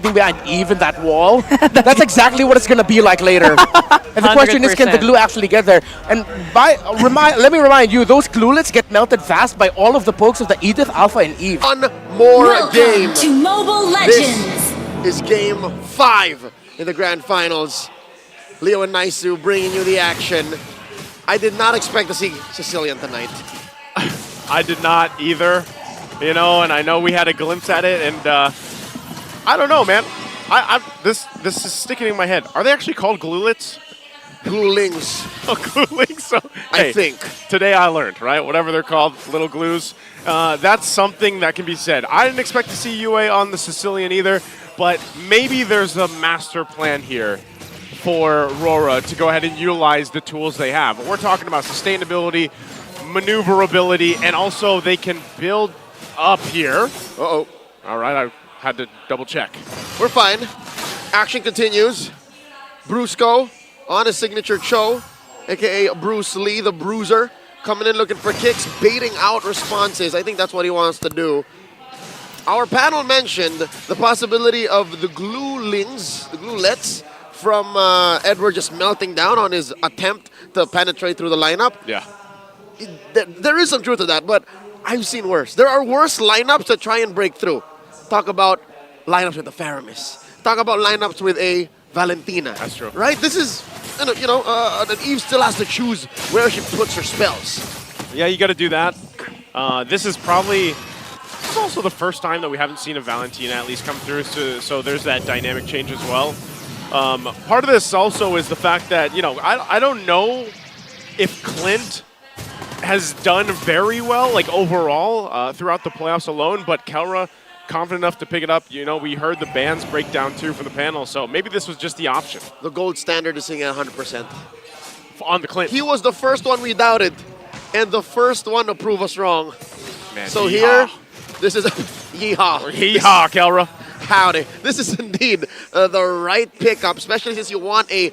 hiding behind Eve in that wall. That's exactly what it's going to be like later. And the question is, can the glue actually get there? And let me remind you, those gluelets get melted fast by all of the pokes of the Edith, Alpha, and Eve. One more game. To Mobile Legends. This is game 5 in the grand finals. Leo and Naisu bringing you the action. I did not expect to see Sicilian tonight. I did not either, you know, and I know we had a glimpse at it, and I don't know, man. This is sticking in my head. Are they actually called gluelets? Gluelings. Oh, gluelings. So, I think. Today I learned, right? Whatever they're called, little glues. That's something that can be said. I didn't expect to see UA on the Sicilian either, but maybe there's a master plan here for RORA to go ahead and utilize the tools they have. We're talking about sustainability, maneuverability, and also they can build up here. Uh-oh. All right, I had to double check. We're fine. Action continues. Brusco on his signature Cho, a.k.a. Bruce Lee, the Bruiser, coming in looking for kicks, baiting out responses. I think that's what he wants to do. Our panel mentioned the possibility of the gluelings, the gluelets, from Edward just melting down on his attempt to penetrate through the lineup. Yeah. There is some truth to that, but I've seen worse. There are worse lineups that try and break through. Talk about lineups with the Faramis. Talk about lineups with a Valentina. That's true. Right? This is, that Eve still has to choose where she puts her spells. Yeah, you got to do that. This is also the first time that we haven't seen a Valentina at least come through, so there's that dynamic change as well. Part of this also is the fact that, I don't know if Clint has done very well, like overall, throughout the playoffs alone, but Kelra confident enough to pick it up. We heard the bands break down too from the panel, so maybe this was just the option. The gold standard is singing at 100%. On the Clint. He was the first one we doubted, and the first one to prove us wrong. Man, so yeehaw. Here, this is yeehaw. Yeehaw, Kelra. Howdy. This is indeed the right pickup, especially since you want a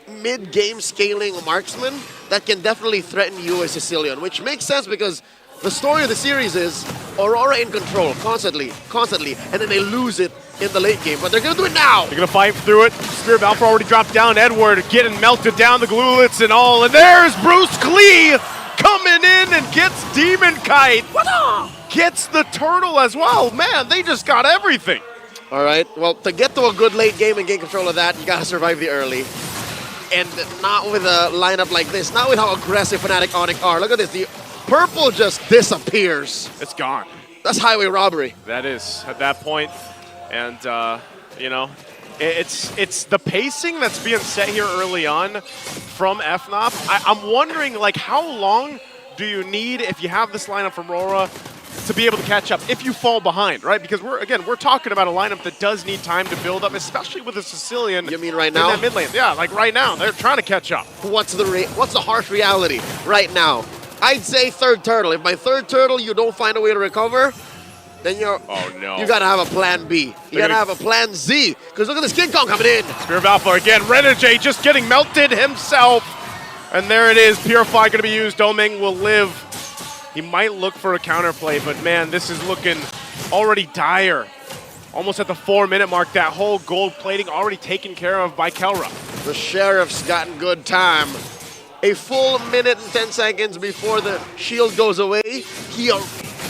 mid-game scaling marksman that can definitely threaten you as Sicilian, which makes sense because the story of the series is Aurora in control constantly, and then they lose it in the late game. But they're going to do it now. They're going to fight through it. Spirit of Alpha already dropped down. Edward getting melted down, the gluelets and all. And there's Bruce Klee coming in and gets Demon Kite. Gets the turtle as well. Man, they just got everything. All right. Well, to get to a good late game and gain control of that, you got to survive the early. And not with a lineup like this. Not with how aggressive FNATIC ONIC are. Look at this. The purple just disappears. It's gone. That's highway robbery. That is at that point. And, it's the pacing that's being set here early on from FNOP. I'm wondering, how long do you need if you have this lineup from RORA to be able to catch up if you fall behind, right? Because we're talking about a lineup that does need time to build up, especially with a Sicilian. You mean right now? In that mid lane. Yeah, like right now. They're trying to catch up. What's the harsh reality right now? I'd say third turtle. If by third turtle you don't find a way to recover, then you gotta have a plan B. You gotta have a plan Z. Because look at this King Kong coming in. Spirit of Alpha again. Renegade just getting melted himself. And there it is. Purify gonna be used. Doming will live. He might look for a counterplay, but man, this is looking already dire. Almost at the 4-minute mark, that whole gold plating already taken care of by Kelra. The Sheriff's gotten good time. A full minute and 10 seconds before the shield goes away, he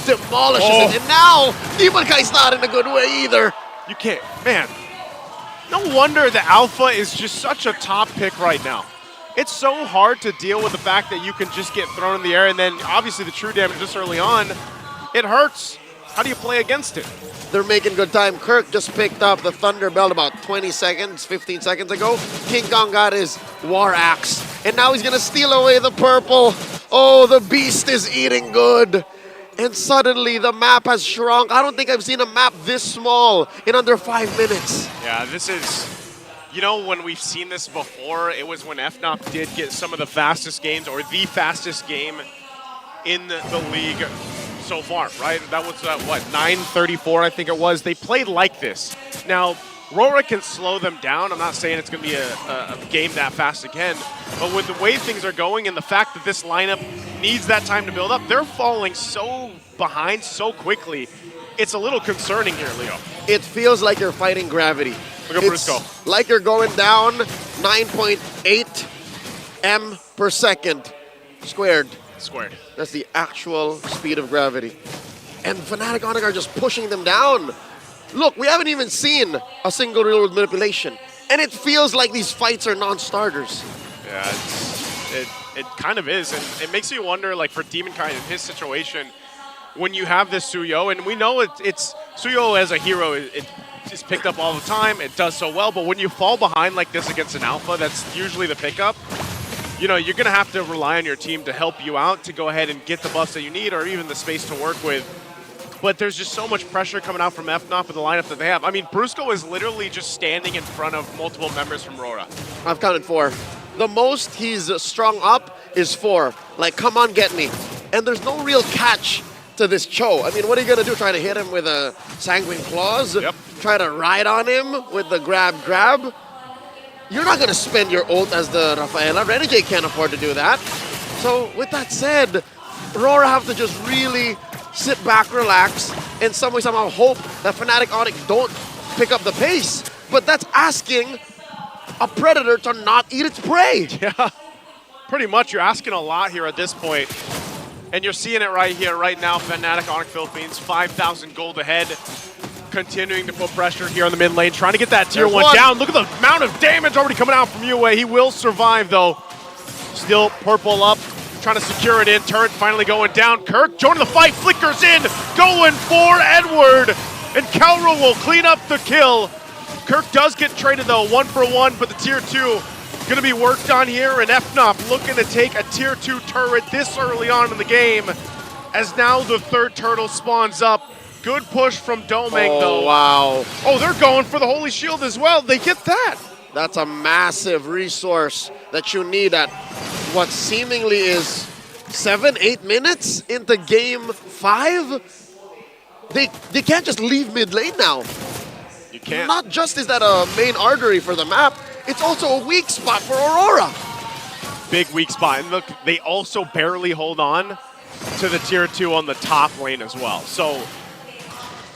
demolishes it. And now, Demon Kite's not in a good way either. You can't, man. No wonder the Alpha is just such a top pick right now. It's so hard to deal with the fact that you can just get thrown in the air and then obviously the true damage just early on, it hurts. How do you play against it? They're making good time. Kirk just picked up the Thunder Belt about 20 seconds, 15 seconds ago. King Kong got his War Axe, and now he's gonna steal away the purple. Oh, the beast is eating good. And suddenly the map has shrunk. I don't think I've seen a map this small in under 5 minutes. Yeah, this is, when we've seen this before, it was when FNOP did get some of the fastest games, or the fastest game in the league so far, right? That was, 9:34, I think it was. They played like this. Now, RORA can slow them down. I'm not saying it's going to be a game that fast again, but with the way things are going and the fact that this lineup needs that time to build up, they're falling so behind so quickly. It's a little concerning here, Leo. it feels like you're fighting gravity. Look at Brusco. Like you're going down 9.8 m per second squared. Squared. That's the actual speed of gravity. And FNATIC ONIC are just pushing them down. Look, we haven't even seen a single real-world manipulation. And it feels like these fights are non-starters. Yeah, it kind of is. And it makes you wonder, like, for Demonkai in his situation, when you have this Suyo, and we know it's Suyo as a hero, it's picked up all the time. It does so well. But when you fall behind like this against an alpha, that's usually the pickup. You know, you're going to have to rely on your team to help you out to go ahead and get the buffs that you need or even the space to work with. But there's just so much pressure coming out from FNOP with the lineup that they have. I mean, Brusco is literally just standing in front of multiple members from RORA. I've counted 4. The most he's strung up is 4. Like, come on, get me. And there's no real catch to this Cho. I mean, what are you going to do? Try to hit him with a Sanguine Claws? Yep. Try to ride on him with the grab? You're not going to spend your ult as the Rafaela. Renegade can't afford to do that. So, with that said, RORA have to just really sit back, relax, and some way, somehow hope that FNATIC ONIC don't pick up the pace. But that's asking a predator to not eat its prey. Yeah, pretty much. You're asking a lot here at this point. And you're seeing it right here, right now. FNATIC ONIC Philippines, 5,000 gold ahead. Continuing to put pressure here on the mid lane, trying to get that tier 1 down. Look at the amount of damage already coming out from UA. He will survive, though. Still purple up. Trying to secure it in. Turret finally going down. Kirk joining the fight. Flickers in. Going for Edward. And Calro will clean up the kill. Kirk does get traded, though. 1-for-1, but the tier 2 going to be worked on here. And FNOP looking to take a tier 2 turret this early on in the game. As now the 3rd turtle spawns up. Good push from Domeng, though. Oh, wow. Oh, they're going for the Holy Shield as well. They get that. That's a massive resource that you need at what seemingly is 7-8 minutes into game 5. They can't just leave mid lane now. You can't. Not just is that a main artery for the map, it's also a weak spot for Aurora. Big weak spot. And look, they also barely hold on to the tier 2 on the top lane as well. So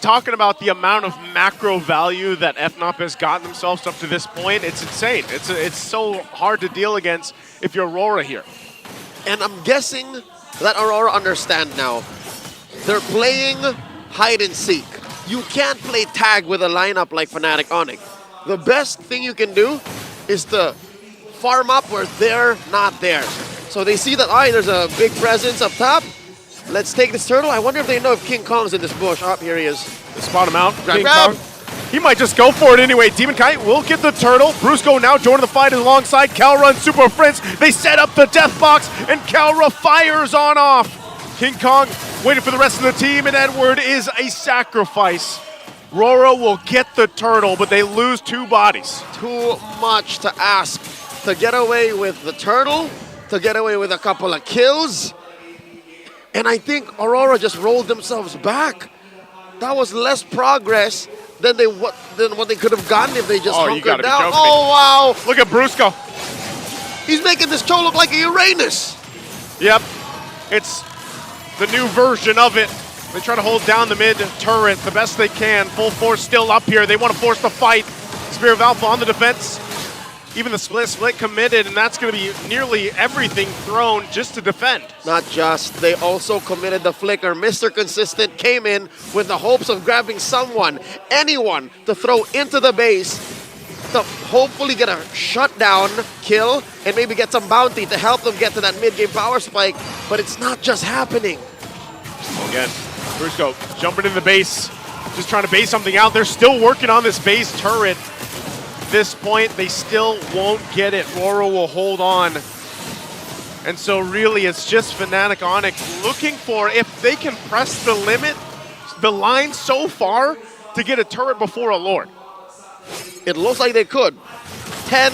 talking about the amount of macro value that FNOP has gotten themselves up to this point, it's insane. It's so hard to deal against if you're Aurora here. And I'm guessing that Aurora understand now. They're playing hide and seek. You can't play tag with a lineup like FNATIC ONIC. The best thing you can do is to farm up where they're not there. So they see that, all right, there's a big presence up top. Let's take this turtle. I wonder if they know if King Kong's in this bush. Oh, here he is. They spot him out. Grab. Kong. He might just go for it anyway. Demonkai will get the turtle. Brusco now joining the fight alongside Calra and Super Prince. They set up the death box, and Calra fires on off. King Kong waiting for the rest of the team, and Edward is a sacrifice. RORA will get the turtle, but they lose 2 bodies. Too much to ask to get away with the turtle, to get away with a couple of kills. And I think Aurora just rolled themselves back. That was less progress than what they could have gotten if they just hunkered down. Oh, wow. Look at Brusco. He's making this Cho look like a Uranus. Yep. It's the new version of it. They try to hold down the mid turret the best they can. Full force still up here. They want to force the fight. Spirit of Alpha on the defense. Even the split committed, and that's going to be nearly everything thrown just to defend. Not just. They also committed the flicker. Mr. Consistent came in with the hopes of grabbing someone, anyone, to throw into the base to hopefully get a shutdown kill and maybe get some bounty to help them get to that mid-game power spike. But it's not just happening. Again, Brusco jumping in the base, just trying to base something out. They're still working on this base turret. This point, they still won't get it. RORA will hold on. And so really, it's just FNATIC ONIC looking for, if they can press the limit, the line so far, to get a turret before a Lord. It looks like they could. 10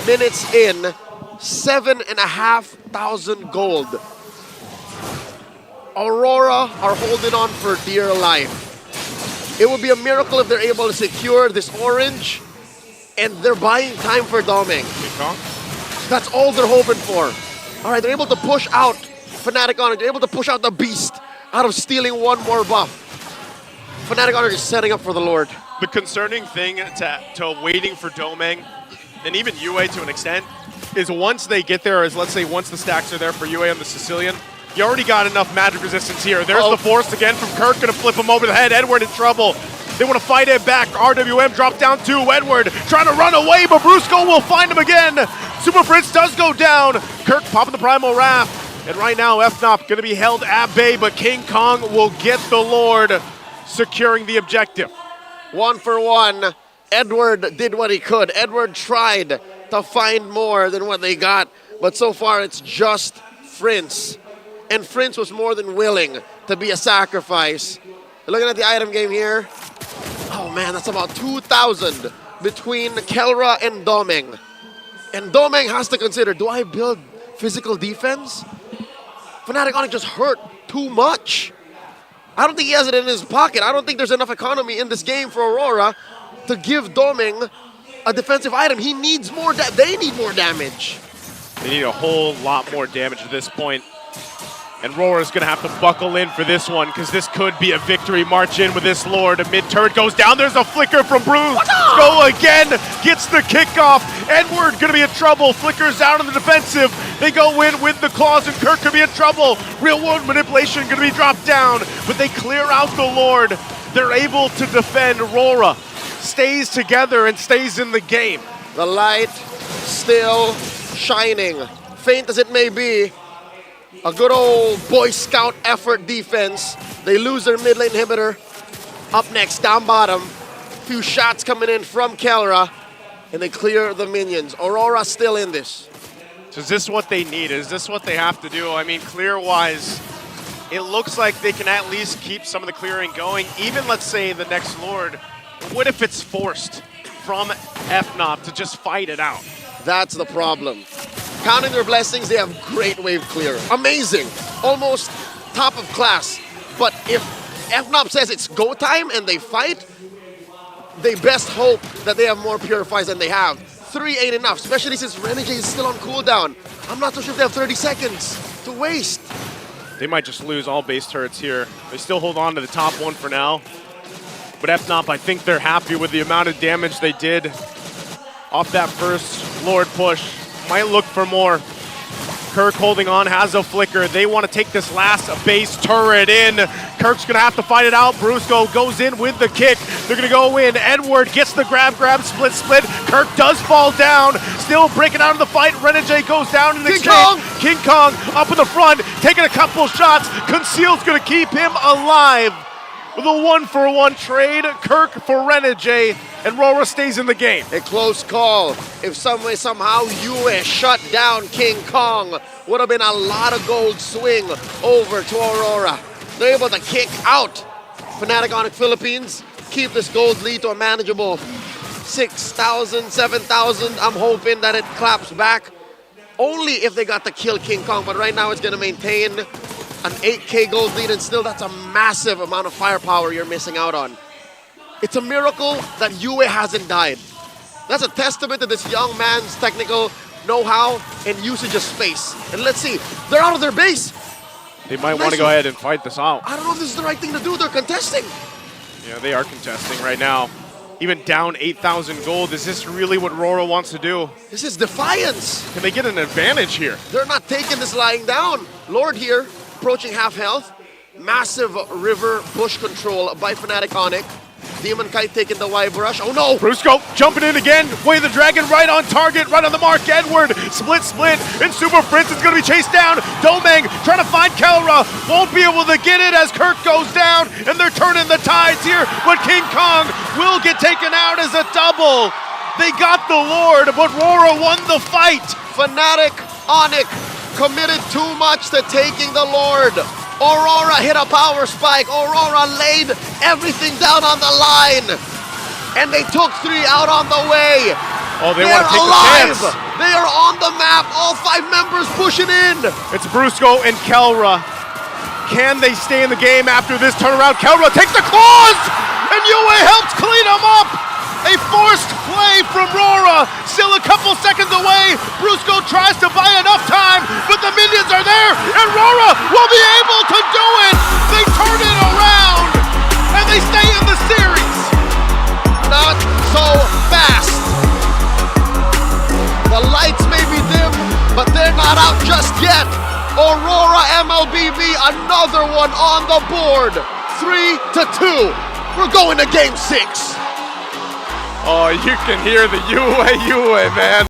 minutes in, 7,500 gold. Aurora are holding on for dear life. It would be a miracle if they're able to secure this orange. And they're buying time for Domeng. That's all they're hoping for. All right, they're able to push out FNATIC ONIC. They're able to push out the Beast out of stealing 1 more buff. FNATIC ONIC is setting up for the Lord. The concerning thing to waiting for Domeng, and even UA to an extent, is once they get there, as let's say once the stacks are there for UA on the Sicilian, you already got enough magic resistance here. There's the force again from Kirk, gonna flip him over the head. Edward in trouble. They want to fight it back. RWM dropped down to Edward, trying to run away, but Brusco will find him again. Super Prince does go down. Kirk popping the Primal Wrath. And right now, FNOP gonna be held at bay, but King Kong will get the Lord, securing the objective. 1 for 1. Edward did what he could. Edward tried to find more than what they got, but so far it's just Prince. And Prince was more than willing to be a sacrifice. Looking at the item game here. Oh man, that's about 2,000 between Kelra and Domeng. And Domeng has to consider, do I build physical defense? FNATIC ONIC just hurt too much. I don't think he has it in his pocket. I don't think there's enough economy in this game for Aurora to give Domeng a defensive item. He needs more, they need more damage. They need a whole lot more damage at this point. And Rora's gonna have to buckle in for this one, because this could be a victory. March in with this Lord. A mid-turret goes down. There's a flicker from Bruce. Go again. Gets the kickoff. Edward gonna be in trouble. Flickers out on the defensive. They go in with the claws, and Kirk could be in trouble. Real world manipulation gonna be dropped down, but they clear out the Lord. They're able to defend. Rora stays together and stays in the game. The light still shining. Faint as it may be. A good old Boy Scout effort defense. They lose their mid lane inhibitor. Up next, down bottom. Few shots coming in from Kelra, and they clear the minions. Aurora still in this. So is this what they need? Is this what they have to do? I mean, clear-wise, it looks like they can at least keep some of the clearing going. Even, let's say, the next Lord. What if it's forced from FNOP to just fight it out? That's the problem. Counting their blessings, they have great wave clear. Amazing. Almost top of class. But if FNOP says it's go time and they fight, they best hope that they have more purifies than they have. 3 ain't enough, especially since Renegade is still on cooldown. I'm not so sure if they have 30 seconds to waste. They might just lose all base turrets here. They still hold on to the top one for now. But FNOP, I think they're happy with the amount of damage they did off that first Lord push. Might look for more. Kirk holding on, has a flicker. They want to take this last base turret in. Kirk's going to have to fight it out. Brusco goes in with the kick. They're going to go in. Edward gets the grab, split. Kirk does fall down. Still breaking out of the fight. Renegade goes down in the exchange. King Kong up in the front, taking a couple shots. Conceal's going to keep him alive. With a 1-for-1 trade, Kirk for Renegade, and Rora stays in the game. A close call. If some way, somehow, UA shut down King Kong, would have been a lot of gold swing over to Aurora. They're able to kick out FNATIC ONIC Philippines, keep this gold lead to a manageable 6,000, 7,000. I'm hoping that it claps back. Only if they got to kill King Kong, but right now it's going to maintain an 8K gold lead, and still that's a massive amount of firepower you're missing out on. It's a miracle that UA hasn't died. That's a testament to this young man's technical know-how and usage of space. And let's see, they're out of their base. They might want to go ahead and fight this out. I don't know if this is the right thing to do. They're contesting. Yeah, they are contesting right now. Even down 8,000 gold, is this really what Rora wants to do? This is defiance. Can they get an advantage here? They're not taking this lying down. Lord here, approaching half health. Massive river bush control by FNATIC ONIC. Demon Kite taking the Y brush. Oh no! Brusco jumping in again. Way the Dragon right on target, right on the mark. Edward, split, and Super Prince is going to be chased down. Domeng trying to find Kelra. Won't be able to get it as Kirk goes down, and they're turning the tides here. But King Kong will get taken out as a double. They got the Lord, but Rora won the fight. FNATIC ONIC committed too much to taking the Lord. Aurora hit a power spike. Aurora laid everything down on the line. And they took 3 out on the way. Oh, they want to take alive. the chance. They are on the map. All 5 members pushing in. It's Brusco and Kelra. Can they stay in the game after this turnaround? Kelra takes the claws, and UA helps clean them up. A forced play from Rora. Still a couple seconds away. Brusco tries to buy enough time, but the minions are there, and Rora will be able to do it. They turn it around, and they stay in the series. not so fast. The lights may be dim, but they're not out just yet. Aurora MLBV, another one on the board. 3-2. We're going to game 6. Oh, you can hear the Yue, man.